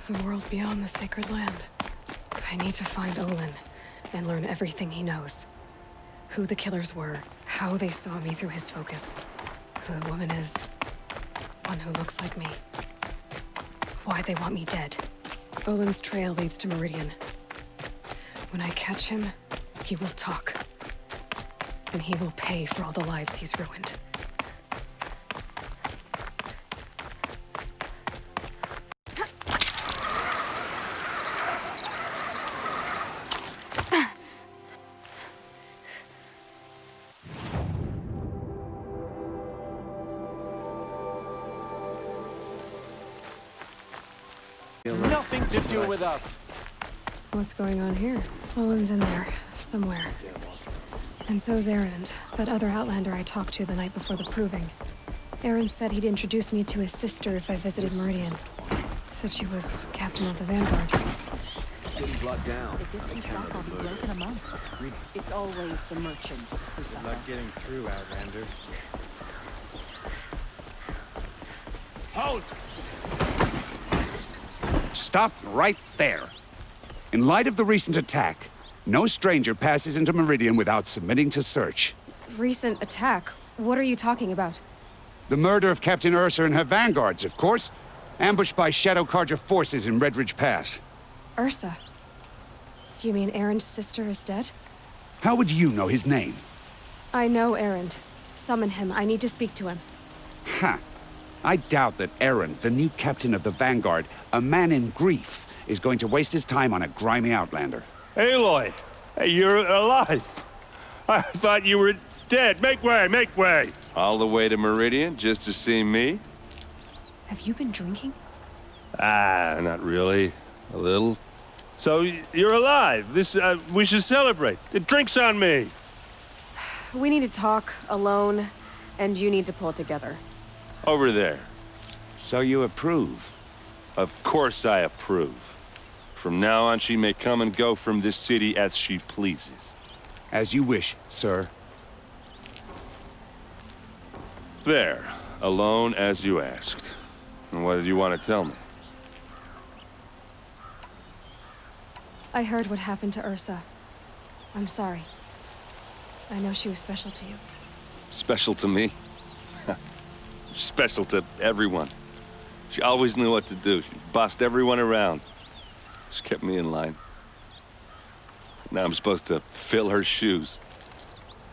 The world beyond the sacred land. I need to find Olin and learn everything he knows. Who the killers were, how they saw me through his focus, who the woman is, one who looks like me, why they want me dead. Olin's trail leads to Meridian. When I catch him, he will talk. And he will pay for all the lives he's ruined. Nothing to do with us. What's going on here? Olin's in there, somewhere. And so's Erend, that other Outlander I talked to the night before the proving. Erend said he'd introduce me to his sister if I visited Meridian. Said she was captain of the Vanguard. City's locked down. If this thing's not, I'll be broken a month. It's always the merchants who suffer. Not getting through, Outlander. Halt! Stop right there. In light of the recent attack, no stranger passes into Meridian without submitting to search. Recent attack? What are you talking about? The murder of Captain Ersa and her vanguards, of course. Ambushed by Shadow Carja forces in Redridge Pass. Ersa? You mean Erend's sister is dead? How would you know his name? I know Erend. Summon him. I need to speak to him. Ha! I doubt that Erend, the new captain of the Vanguard, a man in grief, is going to waste his time on a grimy Outlander. Aloy, hey, you're alive. I thought you were dead. Make way, make way. All the way to Meridian just to see me? Have you been drinking? Ah, not really. A little. So you're alive. This, we should celebrate. The drink's on me. We need to talk, alone, and you need to pull it together. Over there. So you approve? Of course I approve. From now on, she may come and go from this city as she pleases. As you wish, sir. There. Alone as you asked. And what did you want to tell me? I heard what happened to Ersa. I'm sorry. I know she was special to you. Special to me? Special to everyone. She always knew what to do. She bossed everyone around. She kept me in line. Now I'm supposed to fill her shoes.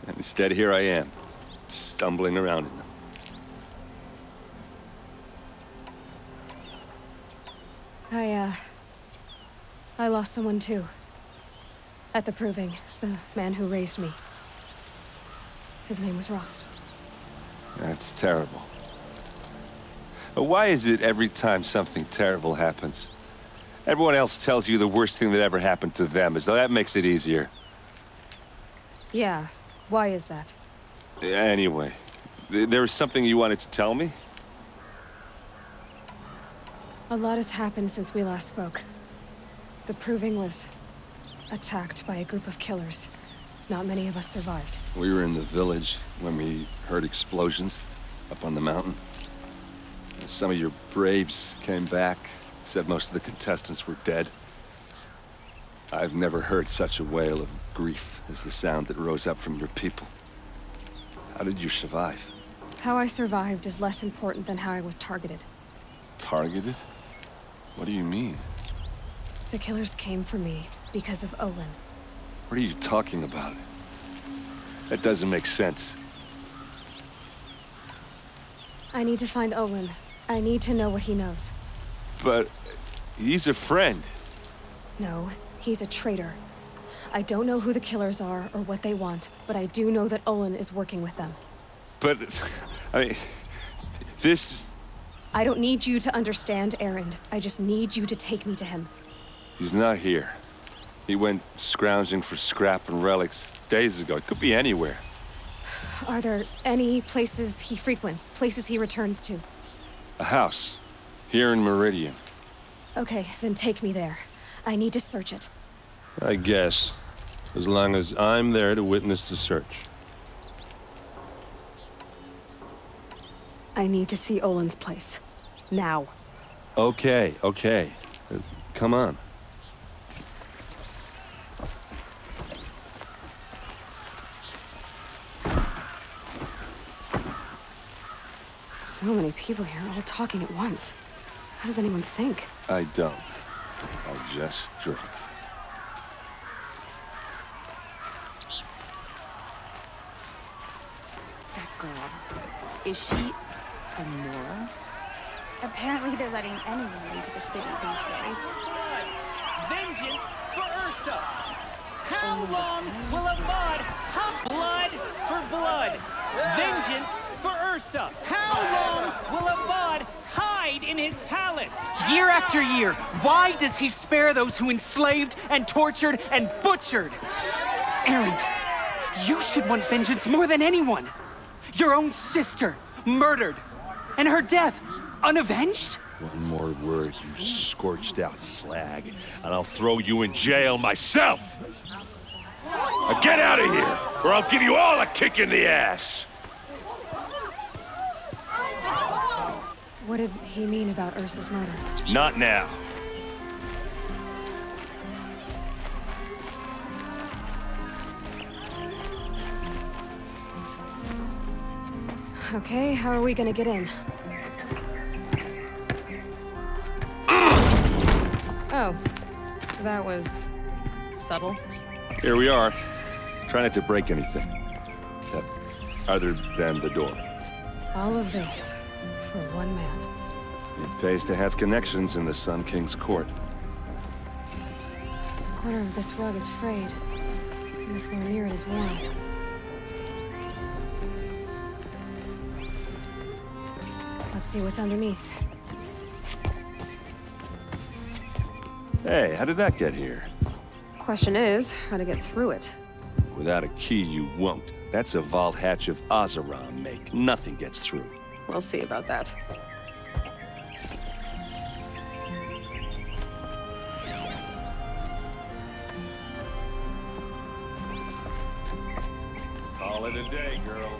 And instead, here I am, stumbling around in them. I lost someone too. At the proving, the man who raised me. His name was Rost. That's terrible. But why is it every time something terrible happens, everyone else tells you the worst thing that ever happened to them, as though that makes it easier? Yeah, why is that? Anyway, there was something you wanted to tell me? A lot has happened since we last spoke. The proving was attacked by a group of killers. Not many of us survived. We were in the village when we heard explosions up on the mountain. Some of your braves came back, said most of the contestants were dead. I've never heard such a wail of grief as the sound that rose up from your people. How did you survive? How I survived is less important than how I was targeted. Targeted? What do you mean? The killers came for me because of Olin. What are you talking about? That doesn't make sense. I need to find Olin. I need to know what he knows. But he's a friend. No, he's a traitor. I don't know who the killers are or what they want, but I do know that Olin is working with them. But, I mean, this... I don't need you to understand, Erend. I just need you to take me to him. He's not here. He went scrounging for scrap and relics days ago. It could be anywhere. Are there any places he frequents, places he returns to? A house. Here in Meridian. Okay, then take me there. I need to search it. I guess. As long as I'm there to witness the search. I need to see Olin's place. Now. Okay, okay. Come on. So many people here, all talking at once. How does anyone think? I don't. I just drink. That girl. Is she a Nora? Apparently they're letting anyone into the city these days. Vengeance for Ersa! How long will Avad have blood for blood? Vengeance for Ersa! How long will Avad hide in his palace? Year after year, why does he spare those who enslaved and tortured and butchered? Erend, you should want vengeance more than anyone. Your own sister, murdered, and her death, unavenged? One more word, you scorched out slag, and I'll throw you in jail myself! Now get out of here, or I'll give you all a kick in the ass! What did he mean about Ursa's murder? Not now. Okay, how are we gonna get in? Oh, that was subtle. Here we are. Try not to break anything. Other than the door. All of this for one man. It pays to have connections in the Sun King's court. A corner of this rug is frayed, and the floor near it is worn. Let's see what's underneath. Hey, how did that get here? Question is, how to get through it. Without a key, you won't. That's a vault hatch of Oseram make. Nothing gets through. We'll see about that. Call it a day, girl.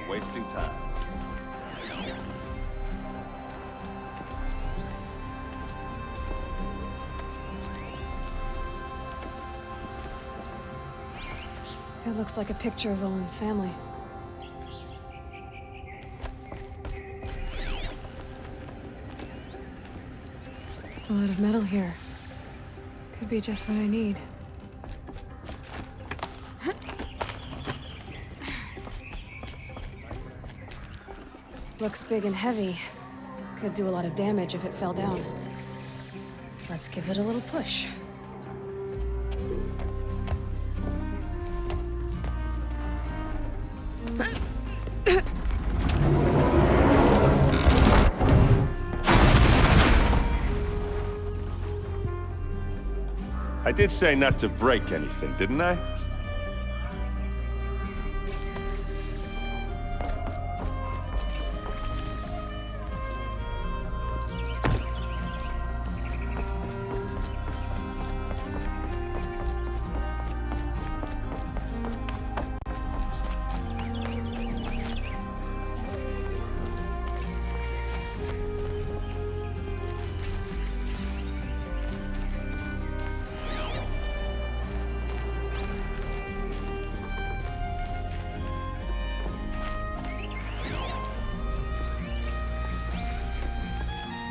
Wasting time. It looks like a picture of Olin's family. A lot of metal here. Could be just what I need. Looks big and heavy. Could do a lot of damage if it fell down. Let's give it a little push. I did say not to break anything, didn't I?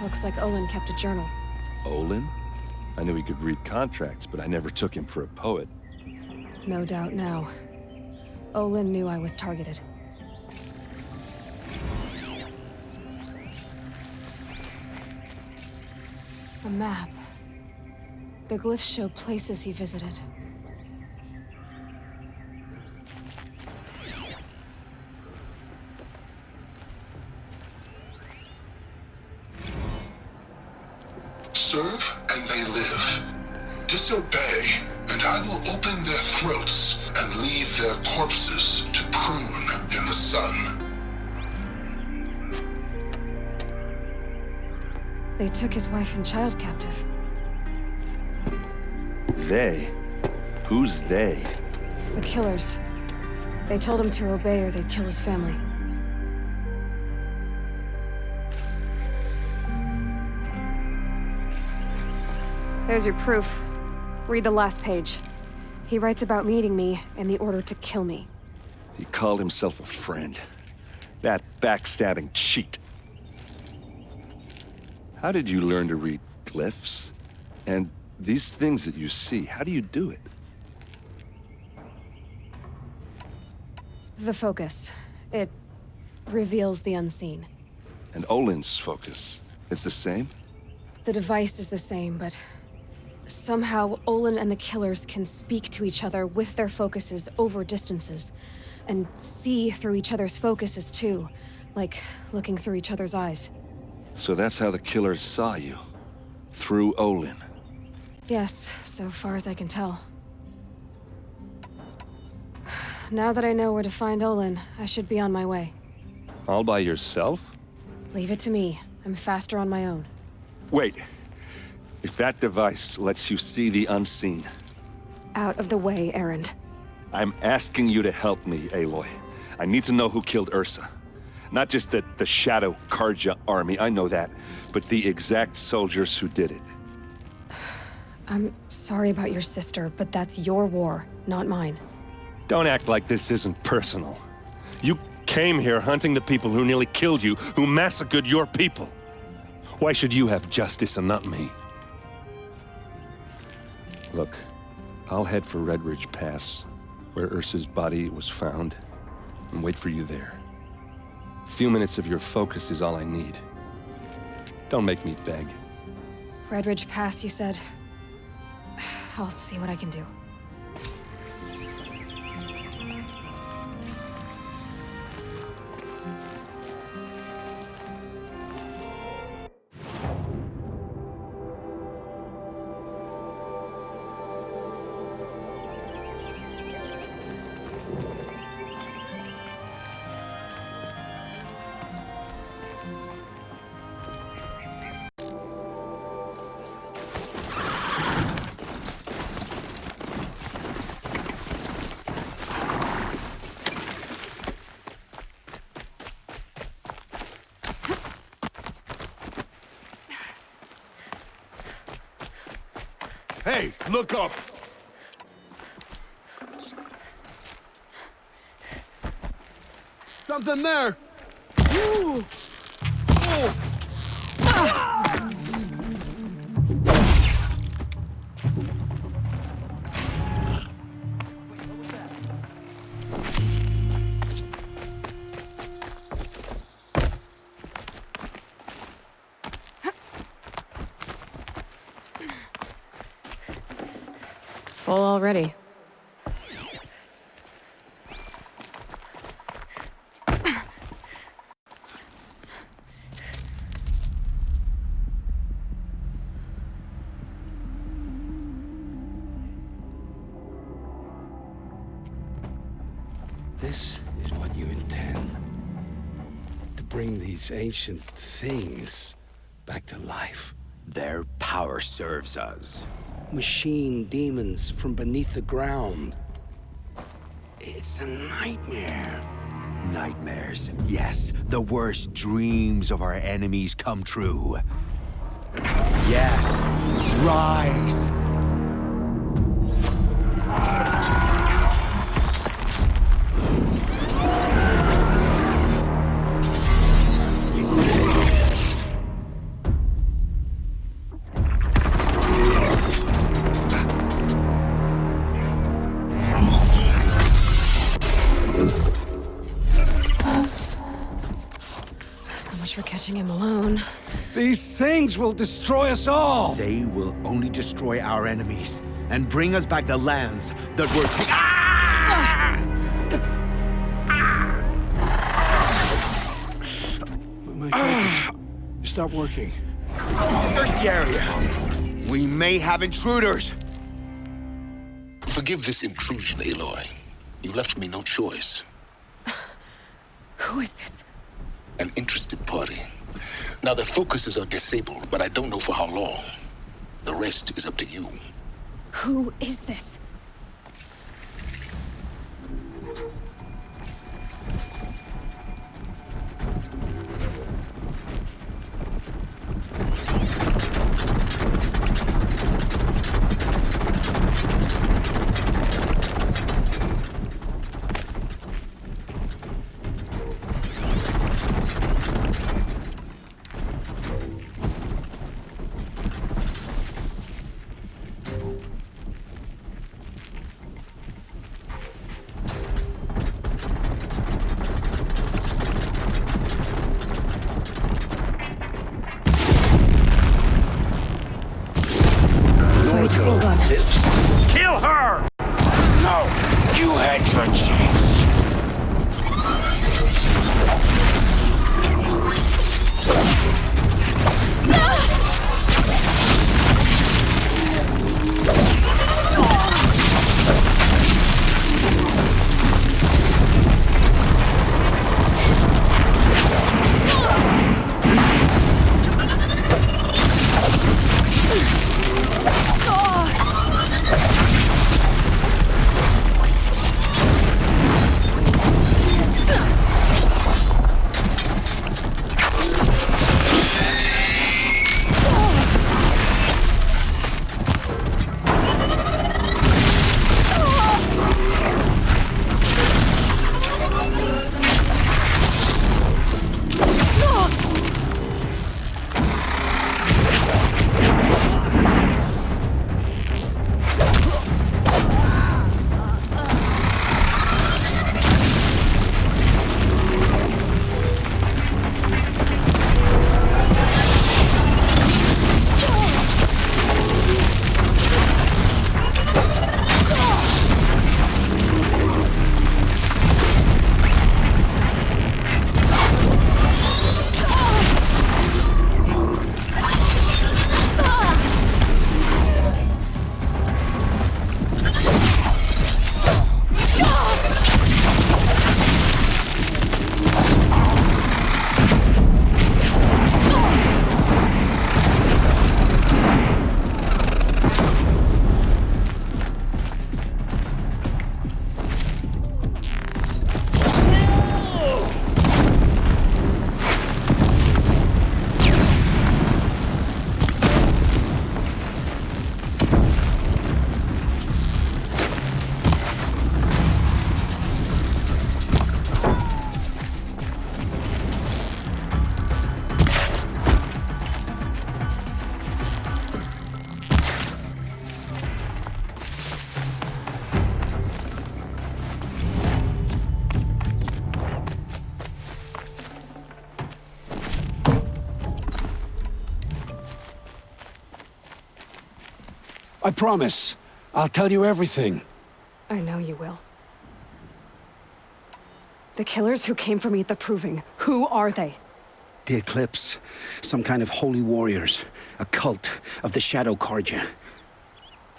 Looks like Olin kept a journal. Olin? I knew he could read contracts, but I never took him for a poet. No doubt now. Olin knew I was targeted. A map. The glyphs show places he visited. Serve and they live. Disobey, and I will open their throats and leave their corpses to prune in the sun. They took his wife and child captive. They? Who's they? The killers. They told him to obey or they'd kill his family. There's your proof. Read the last page. He writes about meeting me and the order to kill me. He called himself a friend. That backstabbing cheat. How did you learn to read glyphs? And these things that you see, how do you do it? The focus. It reveals the unseen. And Olin's focus is the same? The device is the same, but somehow Olin and the killers can speak to each other with their focuses over distances, and see through each other's focuses too, like looking through each other's eyes. So that's how the killers saw you? Through Olin? Yes, so far as I can tell. Now that I know where to find Olin, I should be on my way. All by yourself? Leave it to me. I'm faster on my own. Wait. If that device lets you see the unseen... Out of the way, Erend. I'm asking you to help me, Aloy. I need to know who killed Ersa. Not just the Shadow Karja army, I know that, but the exact soldiers who did it. I'm sorry about your sister, but that's your war, not mine. Don't act like this isn't personal. You came here hunting the people who nearly killed you, who massacred your people. Why should you have justice and not me? Look, I'll head for Red Ridge Pass, where Ersa's body was found, and wait for you there. A few minutes of your focus is all I need. Don't make me beg. Red Ridge Pass, you said? I'll see what I can do. Hey, look up! Something there! Ooh. Oh. Full already. This is what you intend. To bring these ancient things back to life. Their power serves us. Machine demons from beneath the ground. It's a nightmare. Nightmares. Yes, the worst dreams of our enemies come true. Yes, rise! For catching him alone. These things will destroy us all! They will only destroy our enemies and bring us back the lands that were taken. Ah! My focus. Stop working. Search the area. We may have intruders. Forgive this intrusion, Aloy. You left me no choice. Who is this? An interested party. Now, their focuses are disabled, but I don't know for how long. The rest is up to you. Who is this? still lives. Kill her! No! You had your chance. I promise. I'll tell you everything. I know you will. The killers who came for me at the Proving, who are they? The Eclipse. Some kind of holy warriors. A cult of the Shadow Carja.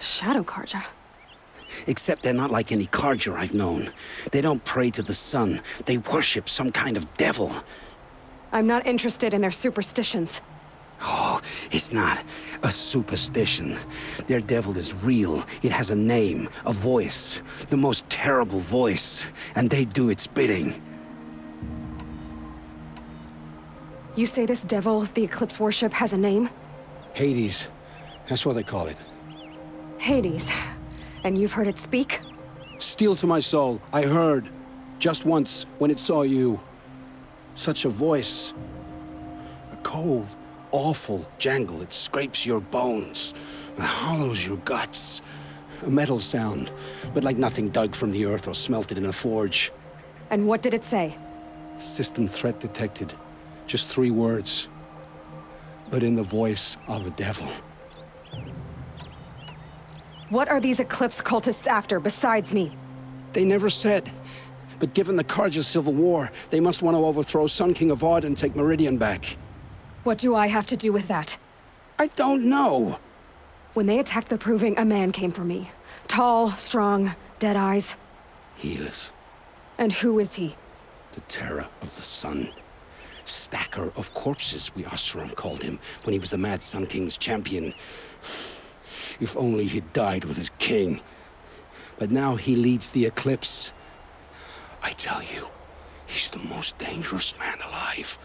Shadow Carja? Except they're not like any Carja I've known. They don't pray to the sun. They worship some kind of devil. I'm not interested in their superstitions. Oh, it's not a superstition. Their devil is real. It has a name, a voice. The most terrible voice. And they do its bidding. You say this devil the Eclipse worship has a name? Hades. That's what they call it. Hades. And you've heard it speak? Steel to my soul. I heard. Just once, when it saw you. Such a voice. A cold, awful jangle. It scrapes your bones. It hollows your guts. A metal sound, but like nothing dug from the earth or smelted in a forge. And what did it say? System threat detected. Just 3 words. But in the voice of a devil. What are these Eclipse cultists after, besides me? They never said. But given the Carja civil war, they must want to overthrow Sun King Avad and take Meridian back. What do I have to do with that? I don't know. When they attacked the Proving, a man came for me. Tall, strong, dead eyes. Helis. And who is he? The terror of the sun. Stacker of corpses, we Osram called him, when he was the Mad Sun King's champion. If only he'd died with his king. But now he leads the Eclipse. I tell you, he's the most dangerous man alive.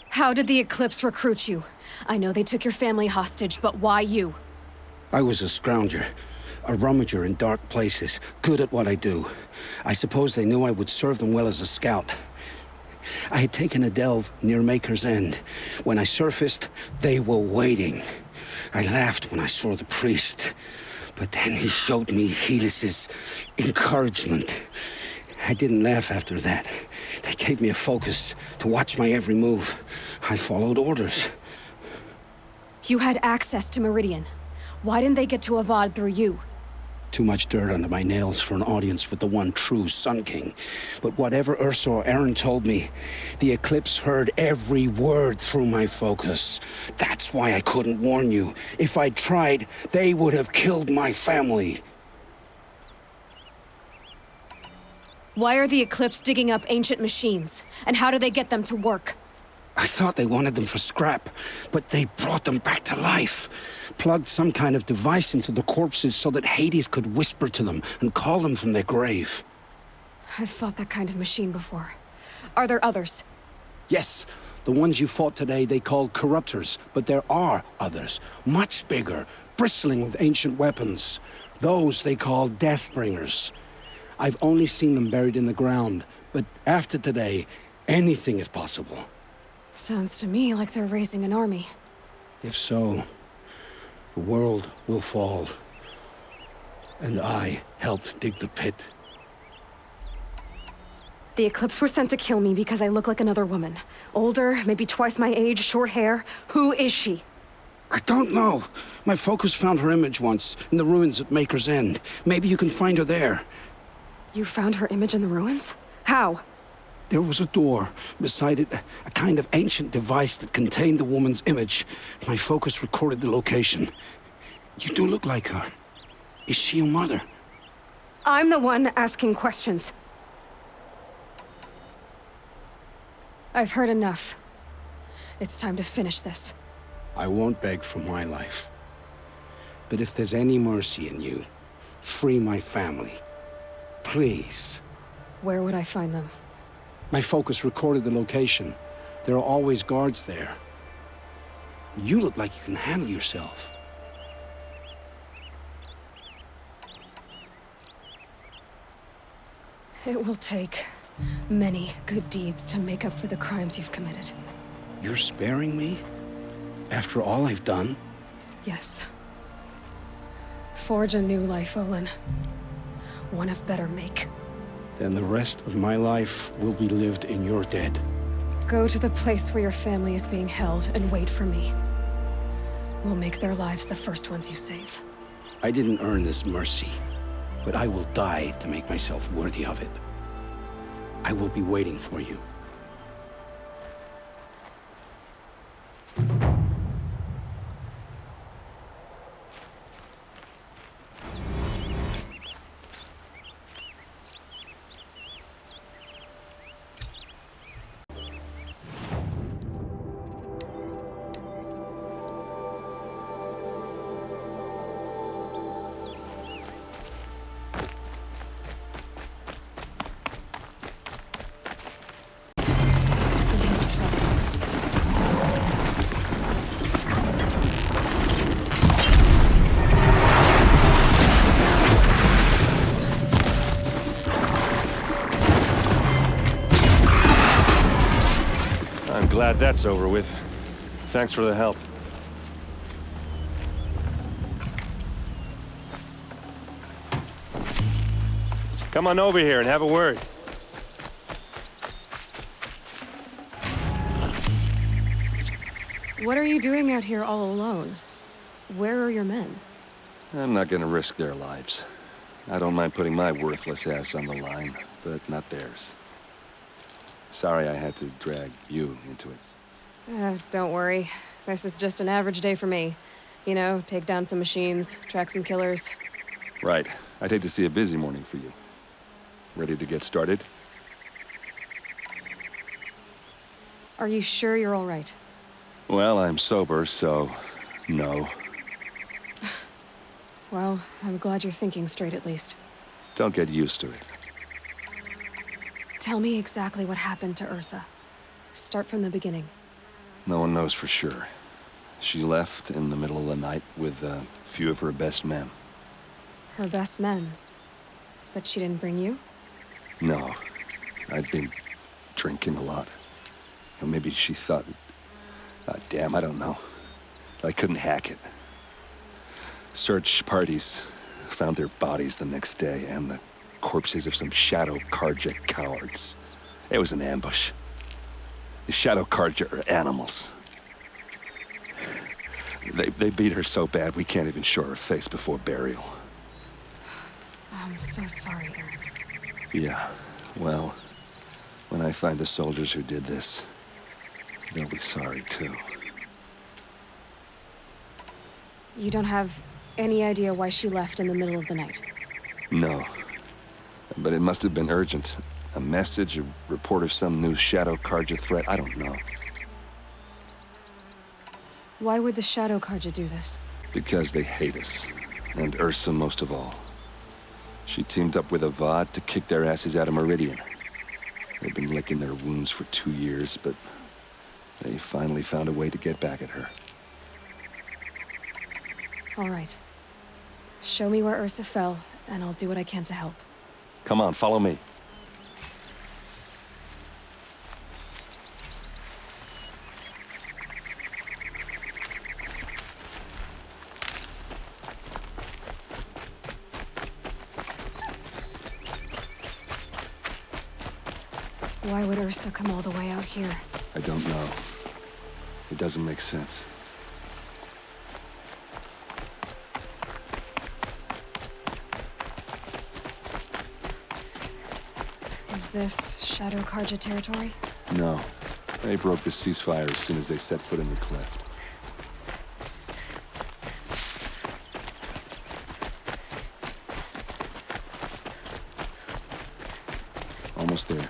How did the Eclipse recruit you? I know they took your family hostage, but why you? I was a scrounger. A rummager in dark places, good at what I do. I suppose they knew I would serve them well as a scout. I had taken a delve near Maker's End. When I surfaced, they were waiting. I laughed when I saw the priest. But then he showed me Helis's encouragement. I didn't laugh after that. They gave me a focus to watch my every move. I followed orders. You had access to Meridian. Why didn't they get to Avad through you? Too much dirt under my nails for an audience with the one true Sun King. But whatever Ersa or Aaron told me, the Eclipse heard every word through my focus. That's why I couldn't warn you. If I'd tried, they would have killed my family. Why are the Eclipse digging up ancient machines? And how do they get them to work? I thought they wanted them for scrap, but they brought them back to life. Plugged some kind of device into the corpses so that Hades could whisper to them and call them from their grave. I've fought that kind of machine before. Are there others? Yes, the ones you fought today they called corruptors, but there are others, much bigger, bristling with ancient weapons. Those they call Deathbringers. I've only seen them buried in the ground, but after today, anything is possible. Sounds to me like they're raising an army. If so, the world will fall. And I helped dig the pit. The Eclipse were sent to kill me because I look like another woman. Older, maybe twice my age, short hair. Who is she? I don't know. My focus found her image once, in the ruins at Maker's End. Maybe you can find her there. You found her image in the ruins? How? There was a door. Beside it, a kind of ancient device that contained the woman's image. My focus recorded the location. You do look like her. Is she your mother? I'm the one asking questions. I've heard enough. It's time to finish this. I won't beg for my life. But if there's any mercy in you, free my family. Please. Where would I find them? My focus recorded the location. There are always guards there. You look like you can handle yourself. It will take many good deeds to make up for the crimes you've committed. You're sparing me? After all I've done? Yes. Forge a new life, Olin. One of better make. Then the rest of my life will be lived in your debt. Go to the place where your family is being held and wait for me. We'll make their lives the first ones you save. I didn't earn this mercy, but I will die to make myself worthy of it. I will be waiting for you. Glad that's over with. Thanks for the help. Come on over here and have a word. What are you doing out here all alone? Where are your men? I'm not gonna risk their lives. I don't mind putting my worthless ass on the line, but not theirs. Sorry I had to drag you into it. Don't worry. This is just an average day for me. You know, take down some machines, track some killers. Right. I'd hate to see a busy morning for you. Ready to get started? Are you sure you're all right? Well, I'm sober, so no. Well, I'm glad you're thinking straight at least. Don't get used to it. Tell me exactly what happened to Ersa. Start from the beginning. No one knows for sure. She left in the middle of the night with a few of her best men. Her best men? But she didn't bring you? No. I'd been drinking a lot. Or maybe she thought... damn, I don't know. I couldn't hack it. Search parties found their bodies the next day, and the corpses of some Shadow Karja cowards. It was an ambush. The Shadow Karja are animals. They beat her so bad we can't even show her face before burial. I'm so sorry, Aaron. Yeah, well, when I find the soldiers who did this, they'll be sorry too. You don't have any idea why she left in the middle of the night? No. But it must have been urgent. A message, a report of some new Shadow Karja threat, I don't know. Why would the Shadow Karja do this? Because they hate us. And Ersa most of all. She teamed up with Avad to kick their asses out of Meridian. They've been licking their wounds for 2 years, but they finally found a way to get back at her. All right. Show me where Ersa fell, and I'll do what I can to help. Come on, follow me. Why would Ersa come all the way out here? I don't know. It doesn't make sense. Is this Shadow Karja territory? No. They broke the ceasefire as soon as they set foot in the cleft. Almost there.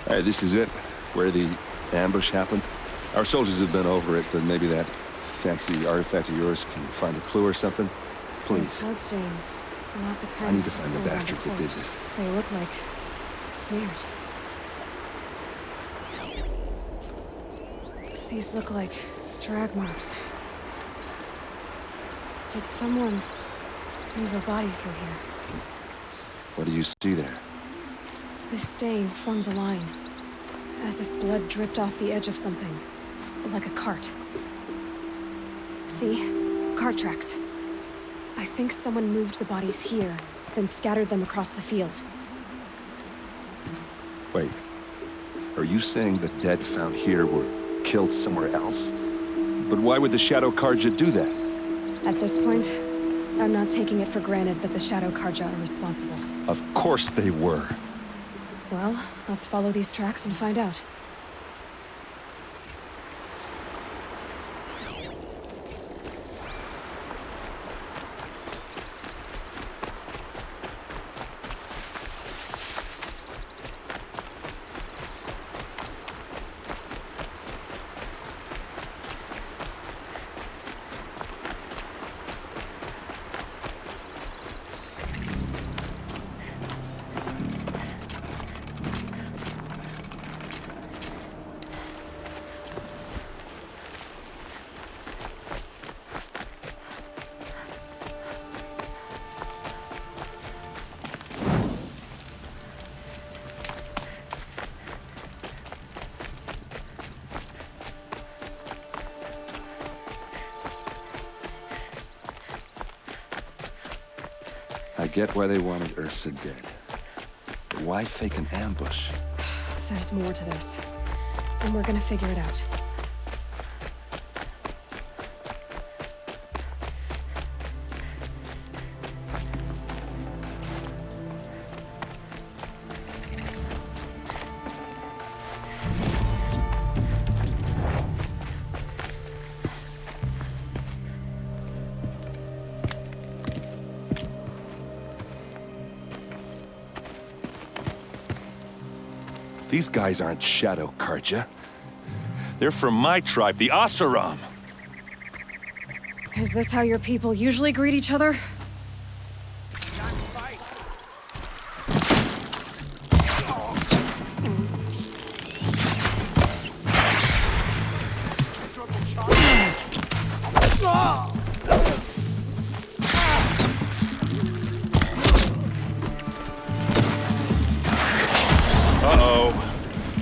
All right, this is it, where the ambush happened. Our soldiers have been over it, but maybe that fancy artifact of yours can find a clue or something? Please. Those bloodstains, not the kind I need to find the that go around bastards a that did corpse. this. They look like smears. These look like drag marks. Did someone move a body through here? What do you see there? This stain forms a line, as if blood dripped off the edge of something, like a cart. See? Cart tracks. I think someone moved the bodies here, then scattered them across the field. Wait. Are you saying the dead found here were killed somewhere else? But why would the Shadow Karja do that? At this point, I'm not taking it for granted that the Shadow Karja are responsible. Of course they were. Well, let's follow these tracks and find out. I get why they wanted Ersa dead. But why fake an ambush? There's more to this, and we're gonna figure it out. These guys aren't Shadow Karja. They're from my tribe, the Asaram. Is this how your people usually greet each other?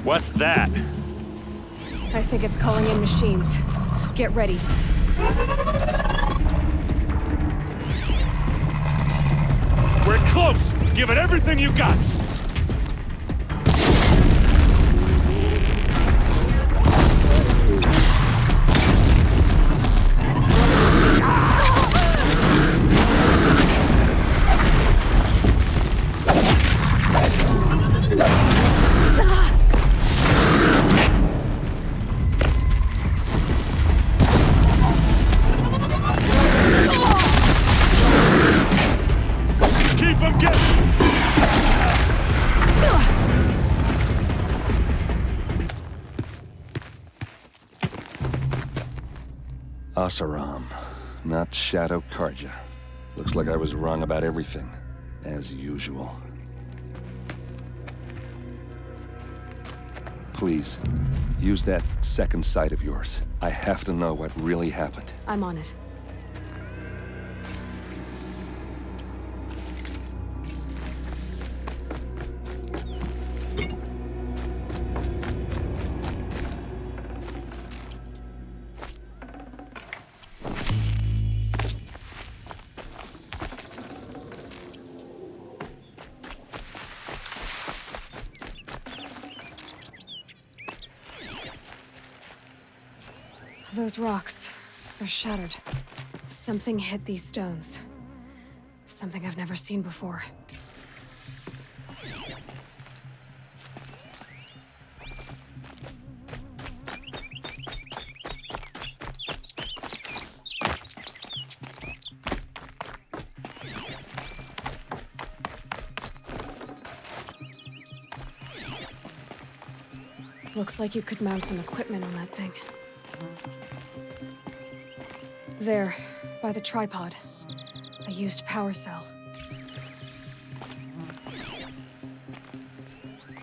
What's that? I think it's calling in machines. Get ready. We're close! Give it everything you got! Asaram, not Shadow Karja. Looks like I was wrong about everything, as usual. Please, use that second sight of yours. I have to know what really happened. I'm on it. Those rocks, they're shattered. Something hit these stones. Something I've never seen before. Looks like you could mount some equipment on that thing. There, by the tripod. A used power cell.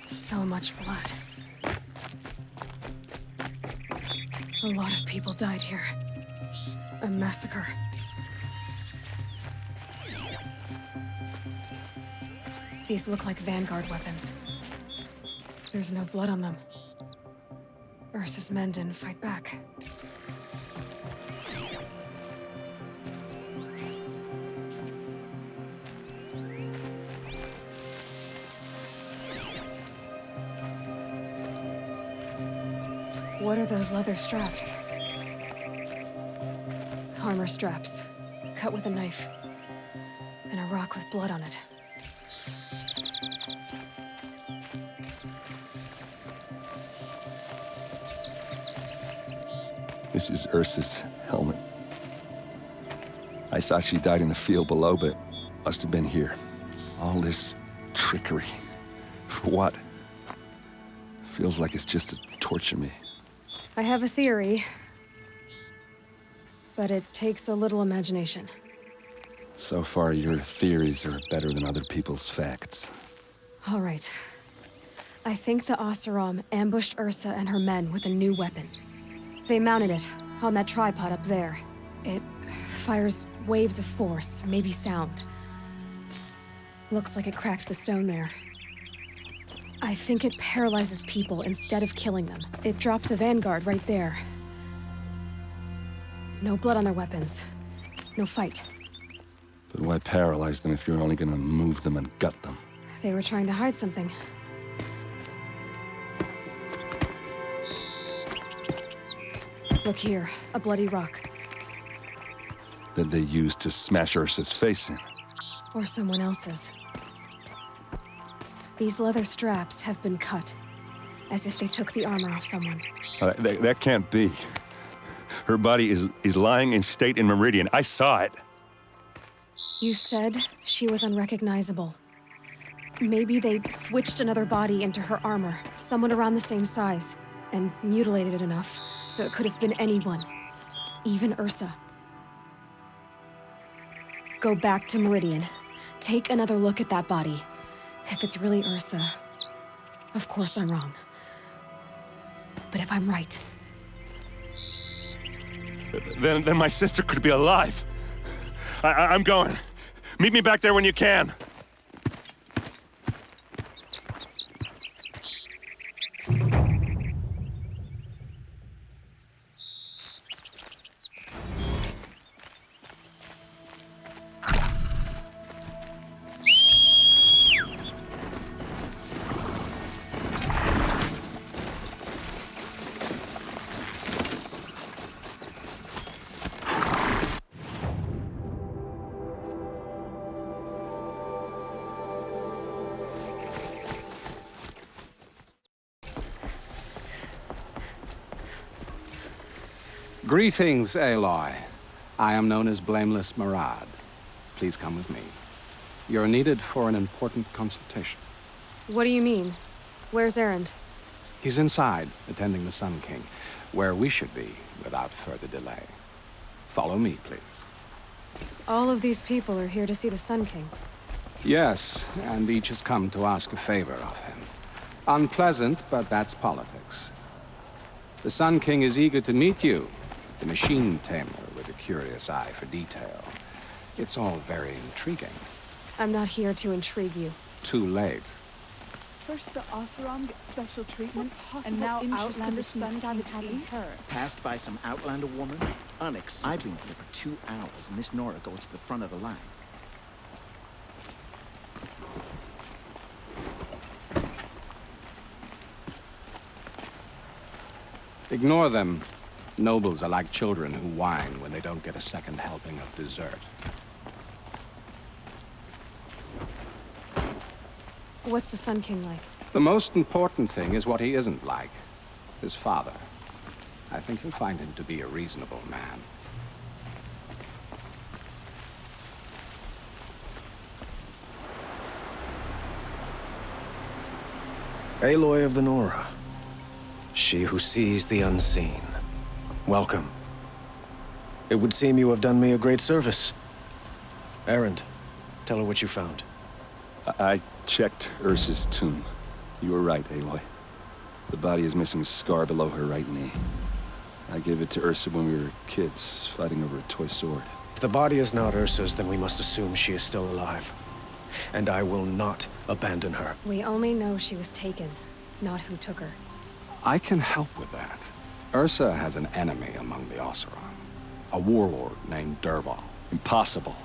So much blood. A lot of people died here. A massacre. These look like Vanguard weapons. There's no blood on them. Ersa's men didn't fight back. What are those leather straps? Armor straps, cut with a knife, and a rock with blood on it. This is Ersa's helmet. I thought she died in the field below, but must have been here. All this trickery. For what? Feels like it's just to torture me. I have a theory, but it takes a little imagination. So far, your theories are better than other people's facts. All right. I think the Oseram ambushed Ersa and her men with a new weapon. They mounted it on that tripod up there. It fires waves of force, maybe sound. Looks like it cracked the stone there. I think it paralyzes people instead of killing them. It dropped the Vanguard right there. No blood on their weapons. No fight. But why paralyze them if you're only gonna move them and gut them? They were trying to hide something. Look here, a bloody rock. That they used to smash Ersa's face in. Or someone else's. These leather straps have been cut, as if they took the armor off someone. That can't be. Her body is lying in state in Meridian. I saw it. You said she was unrecognizable. Maybe they switched another body into her armor, someone around the same size, and mutilated it enough, so it could have been anyone. Even Ersa. Go back to Meridian. Take another look at that body. If it's really Ersa, of course I'm wrong. But if I'm right... Then my sister could be alive. I'm going. Meet me back there when you can. Greetings, Aloy. I am known as Blameless Murad. Please come with me. You're needed for an important consultation. What do you mean? Where's Erend? He's inside, attending the Sun King, where we should be without further delay. Follow me, please. All of these people are here to see the Sun King. Yes, and each has come to ask a favor of him. Unpleasant, but that's politics. The Sun King is eager to meet you, the machine tamer with a curious eye for detail. It's all very intriguing. I'm not here to intrigue you. Too late. First the Oseram gets special treatment, and now Outlander Sun King having her. Passed by some Outlander woman? Unacceptable. I've been here for 2 hours, and this Nora goes to the front of the line. Ignore them. Nobles are like children who whine when they don't get a second helping of dessert. What's the Sun King like? The most important thing is what he isn't like. His father. I think you'll find him to be a reasonable man. Aloy of the Nora. She who sees the unseen. Welcome. It would seem you have done me a great service. Erend, tell her what you found. I checked Ersa's tomb. You were right, Aloy. The body is missing a scar below her right knee. I gave it to Ersa when we were kids, fighting over a toy sword. If the body is not Ersa's, then we must assume she is still alive. And I will not abandon her. We only know she was taken, not who took her. I can help with that. Ersa has an enemy among the Oseram. A warlord named Dervahl. Impossible.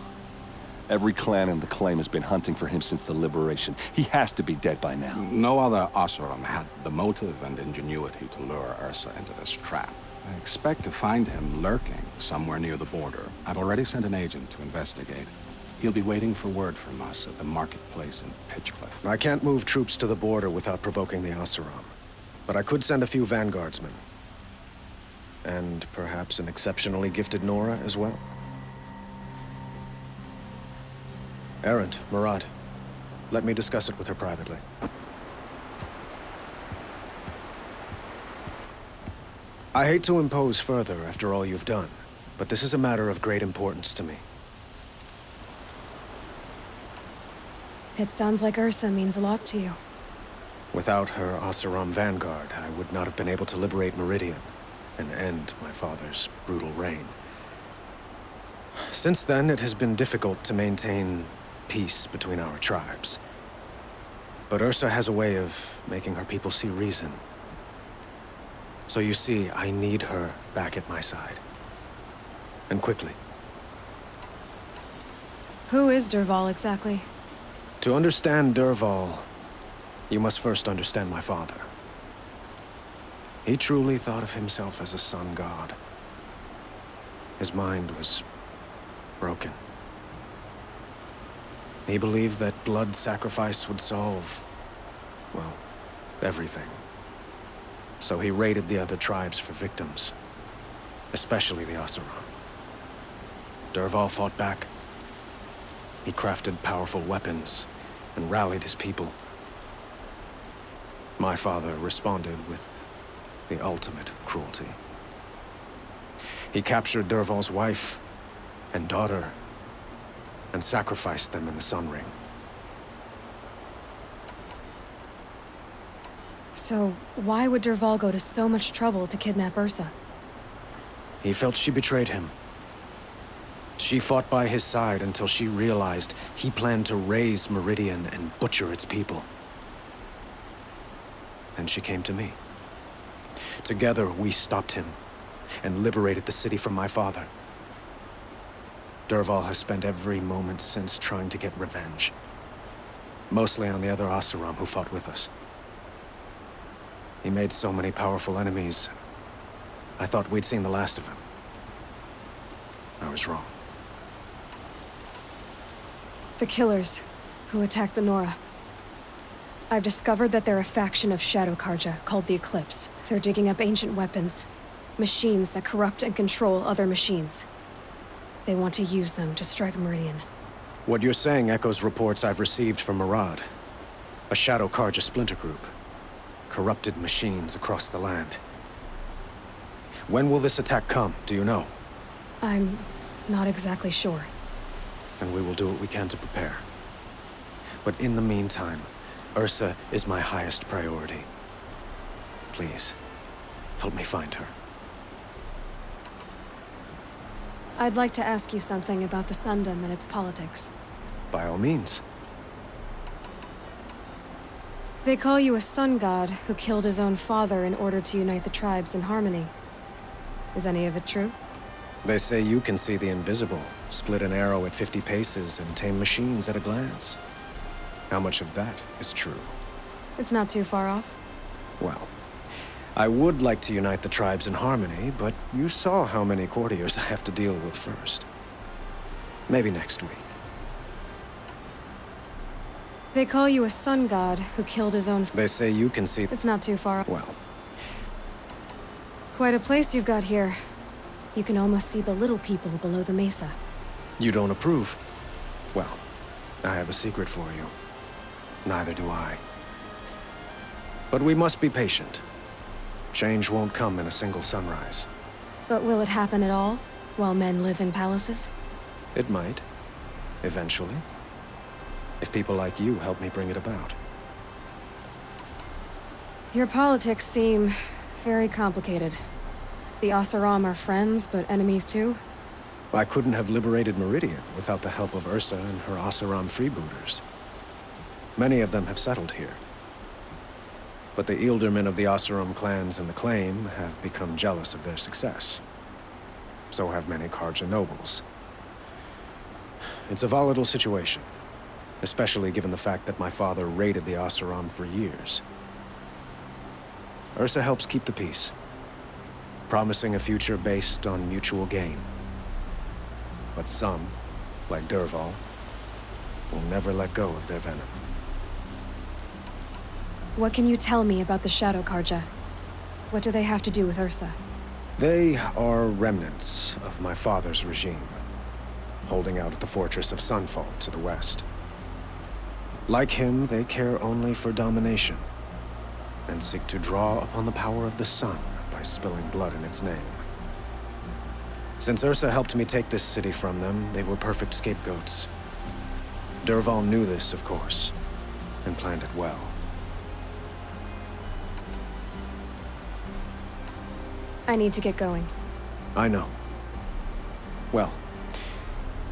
Every clan in the claim has been hunting for him since the liberation. He has to be dead by now. No other Oseram had the motive and ingenuity to lure Ersa into this trap. I expect to find him lurking somewhere near the border. I've already sent an agent to investigate. He'll be waiting for word from us at the marketplace in Pitchcliff. I can't move troops to the border without provoking the Oseram. But I could send a few vanguardsmen. And perhaps an exceptionally gifted Nora as well. Erend, Murad, let me discuss it with her privately. I hate to impose further after all you've done, but this is a matter of great importance to me. It sounds like Ersa means a lot to you. Without her Oseram vanguard, I would not have been able to liberate Meridian and end my father's brutal reign. Since then, it has been difficult to maintain peace between our tribes. But Ersa has a way of making her people see reason. So you see, I need her back at my side. And quickly. Who is Dervahl exactly? To understand Dervahl, you must first understand my father. He truly thought of himself as a sun god. His mind was broken. He believed that blood sacrifice would solve, well, everything. So he raided the other tribes for victims, especially the Oseram. Dervahl fought back. He crafted powerful weapons and rallied his people. My father responded with the ultimate cruelty. He captured Dervahl's wife and daughter and sacrificed them in the Sun Ring. So, why would Dervahl go to so much trouble to kidnap Ersa? He felt she betrayed him. She fought by his side until she realized he planned to raise Meridian and butcher its people. And she came to me. Together, we stopped him and liberated the city from my father. Dervahl has spent every moment since trying to get revenge. Mostly on the other Oseram who fought with us. He made so many powerful enemies, I thought we'd seen the last of him. I was wrong. The killers who attacked the Nora. I've discovered that they're a faction of Shadow Karja called the Eclipse. They're digging up ancient weapons, Machines that corrupt and control other machines. They want to use them to strike Meridian. What you're saying echoes reports I've received from Arad. A Shadow Carja splinter group. Corrupted machines across the land. When will this attack come, do you know? I'm not exactly sure. And we will do what we can to prepare. But in the meantime, Ersa is my highest priority. Please, help me find her. I'd like to ask you something about the Sundom and its politics. By all means. They call you a sun god who killed his own father in order to unite the tribes in harmony. Is any of it true? They say you can see the invisible, split an arrow at 50 paces, and tame machines at a glance. How much of that is true? It's not too far off. Well, I would like to unite the tribes in harmony, but you saw how many courtiers I have to deal with first. Maybe next week. They call you a sun god who killed his own... They say you can see... It's not too far off. Well... Quite a place you've got here. You can almost see the little people below the mesa. You don't approve? Well, I have a secret for you. Neither do I. But we must be patient. Change won't come in a single sunrise. But will it happen at all, while men live in palaces? It might. Eventually. If people like you help me bring it about. Your politics seem very complicated. The Oseram are friends, but enemies too? I couldn't have liberated Meridian without the help of Ersa and her Oseram freebooters. Many of them have settled here. But the Ealdormen of the Oseram clans and the Claim have become jealous of their success. So have many Carja nobles. It's a volatile situation, especially given the fact that my father raided the Oseram for years. Ersa helps keep the peace, promising a future based on mutual gain. But some, like Dervahl, will never let go of their venom. What can you tell me about the Shadow Carja? What do they have to do with Ersa? They are remnants of my father's regime, holding out at the fortress of Sunfall to the west. Like him, they care only for domination, and seek to draw upon the power of the sun by spilling blood in its name. Since Ersa helped me take this city from them, they were perfect scapegoats. Dervahl knew this, of course, and planned it well. I need to get going. I know. Well,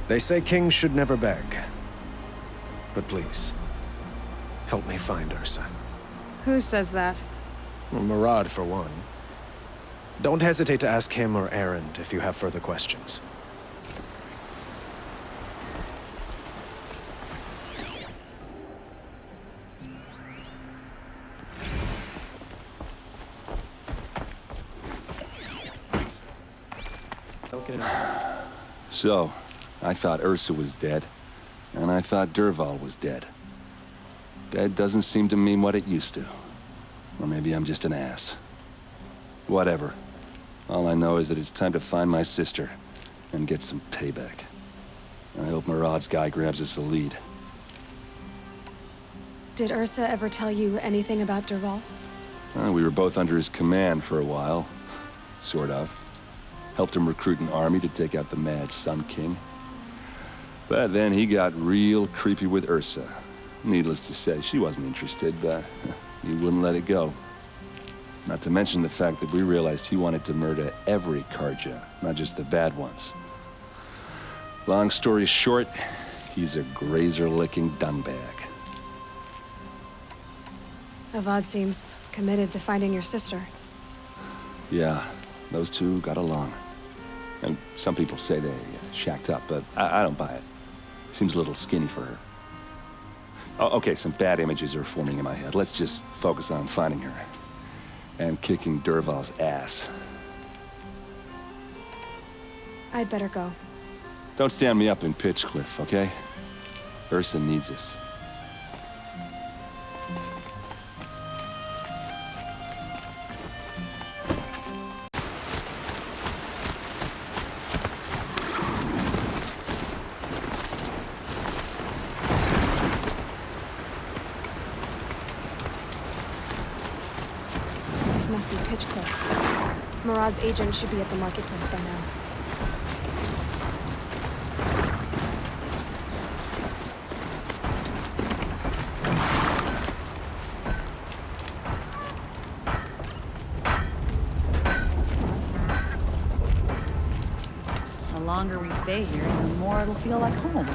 they say kings should never beg. But please, help me find Ersa. Who says that? Well, Murad, for one. Don't hesitate to ask him or Erend if you have further questions. So, I thought Ersa was dead, and I thought Dervahl was dead. Dead doesn't seem to mean what it used to. Or maybe I'm just an ass. Whatever. All I know is that it's time to find my sister and get some payback. I hope Murad's guy grabs us a lead. Did Ersa ever tell you anything about Dervahl? We were both under his command for a while. Sort of. Helped him recruit an army to take out the Mad Sun King. But then he got real creepy with Ersa. Needless to say, she wasn't interested, but he wouldn't let it go. Not to mention the fact that we realized he wanted to murder every Carja, not just the bad ones. Long story short, he's a grazer-licking dungbag. Avad seems committed to finding your sister. Yeah, those two got along. And some people say they shacked up, but I don't buy it. Seems a little skinny for her. Oh, okay, some bad images are forming in my head. Let's just focus on finding her. And kicking Dervahl's ass. I'd better go. Don't stand me up in Pitchcliff, okay? Ersa needs us. must be Pitchcliff. Murad's agent should be at the marketplace by now. The longer we stay here, the more it'll feel like home.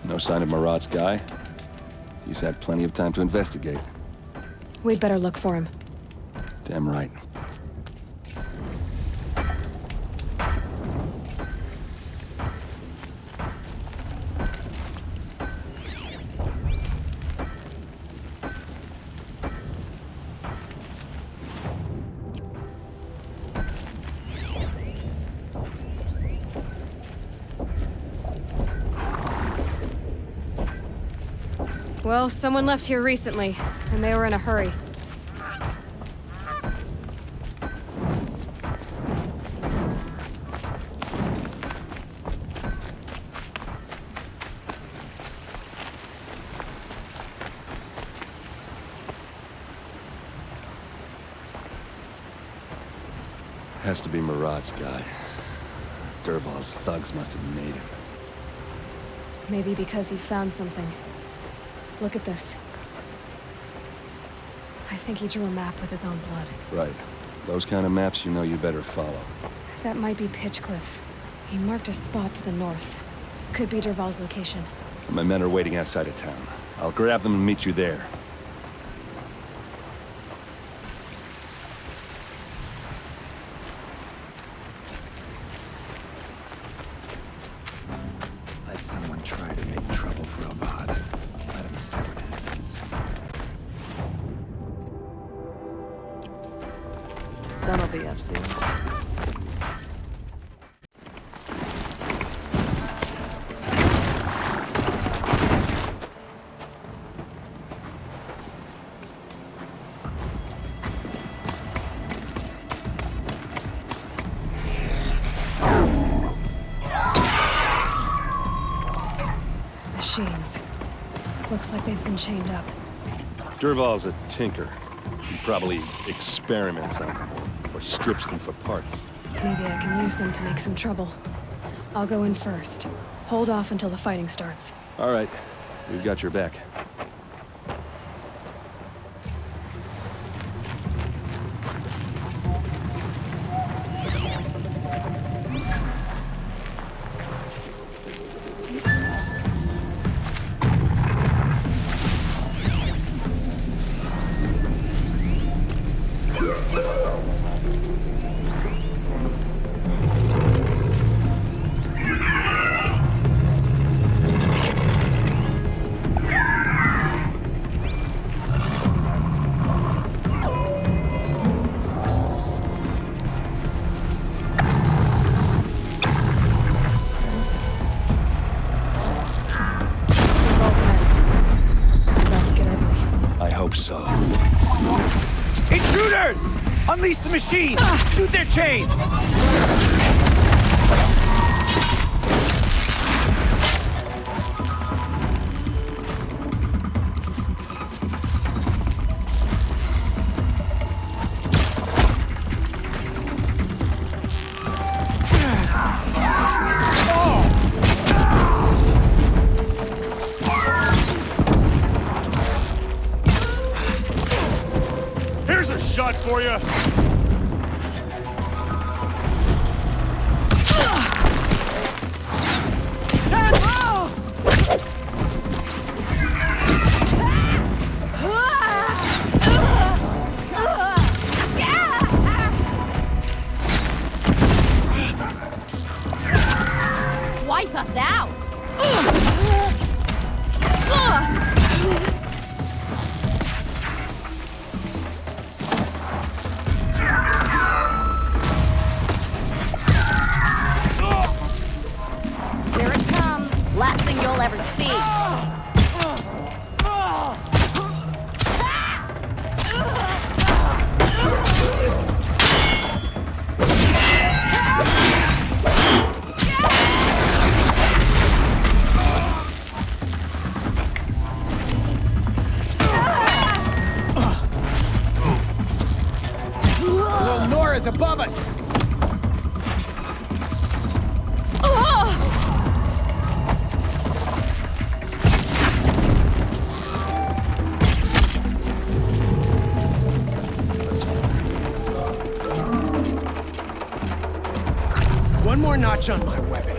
No sign of Murad's guy? He's had plenty of time to investigate. We'd better look for him. Damn right. Well, someone left here recently, and they were in a hurry. Has to be Murad's guy. Dervahl's thugs must have made him. Maybe because he found something. Look at this. I think he drew a map with his own blood. Right. Those kind of maps you know you better follow. That might be Pitchcliff. He marked a spot to the north. Could be Dervahl's location. My men are waiting outside of town. I'll grab them and meet you there. Let someone try to make trouble for Avad. Let him see what happens. Sun'll be up soon. Machines. Looks like they've been chained up. Dervahl's a tinker. He probably experiments on them, or strips them for parts. Maybe I can use them to make some trouble. I'll go in first. Hold off until the fighting starts. All right. We've got your back. So. Intruders! Unleash the machine! Shoot their chains! For you. tower is above us! One more notch on my weapon.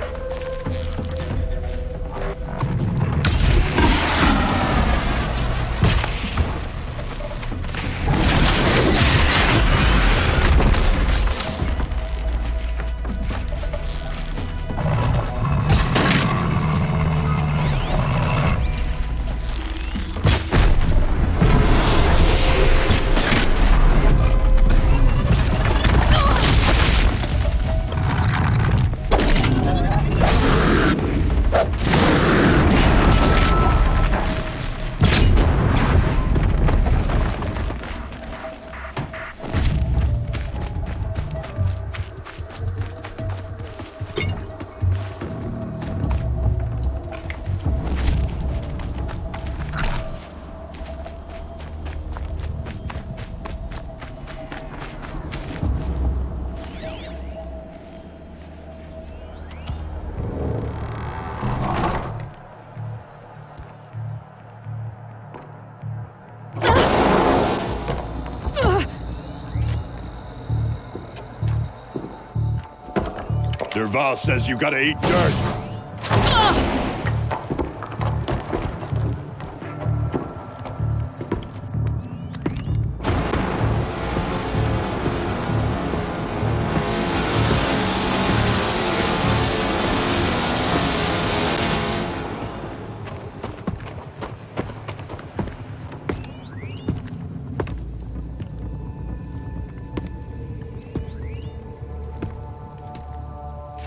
Derval says you gotta eat dirt.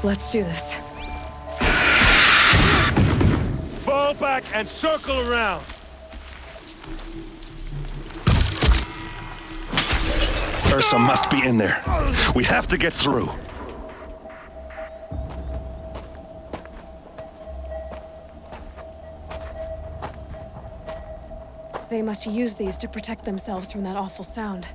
Let's do this. Fall back and circle around. Ersa must be in there. We have to get through. They must use these to protect themselves from that awful sound.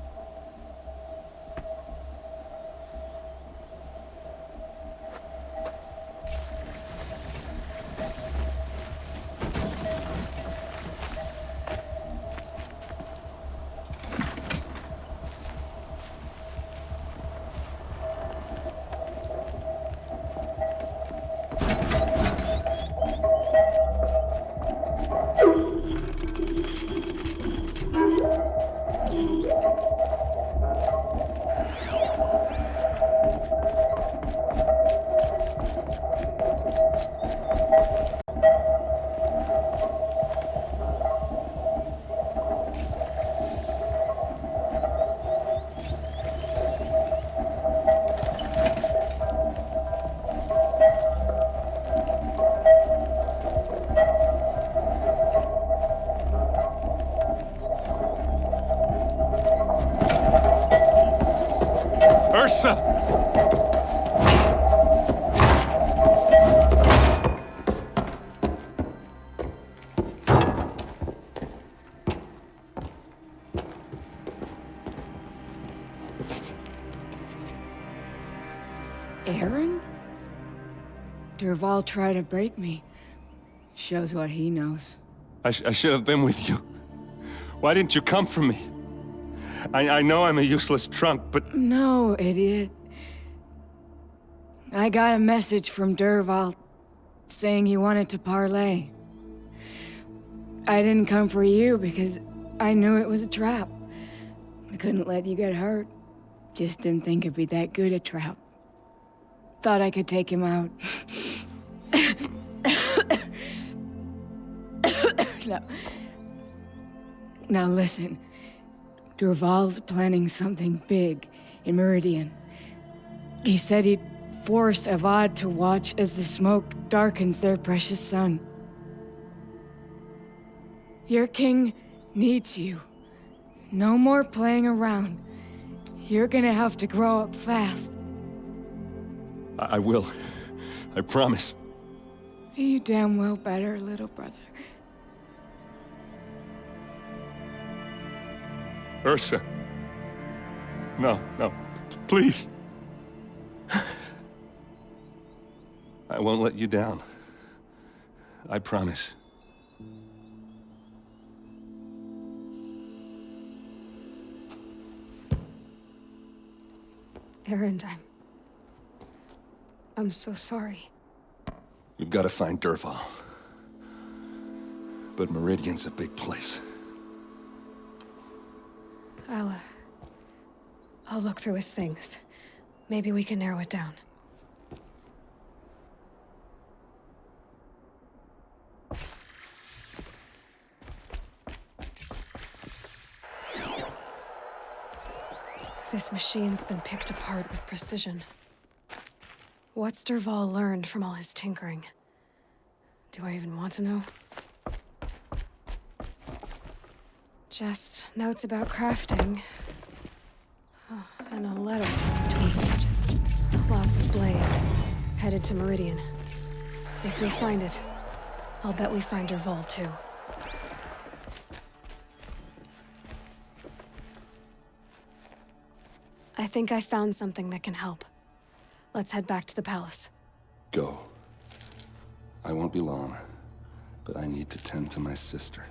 Ersa! Aaron? Derval tried to break me. Shows what he knows. I should have been with you. Why didn't you come for me? I know I'm a useless trunk, but... No, idiot. I got a message from Derval saying he wanted to parlay. I didn't come for you because I knew it was a trap. I couldn't let you get hurt. Just didn't think it'd be that good a trap. Thought I could take him out. Now listen. Derval's planning something big in Meridian. He said he'd force Avad to watch as the smoke darkens their precious sun. Your king needs you. No more playing around. You're gonna have to grow up fast. I will. I promise. You damn well better, little brother. Ersa. No, Please. I won't let you down. I promise. Erend, I'm so sorry. We've got to find Dervahl. But Meridian's a big place. I'll look through his things. Maybe we can narrow it down. This machine's been picked apart with precision. What's Dervahl learned from all his tinkering? Do I even want to know? Just notes about crafting. Oh, and a letter between pages. Lots of blaze. Headed to Meridian. If we find it, I'll bet we find Dervahl too. I think I found something that can help. Let's head back to the palace. Go. I won't be long, but I need to tend to my sister.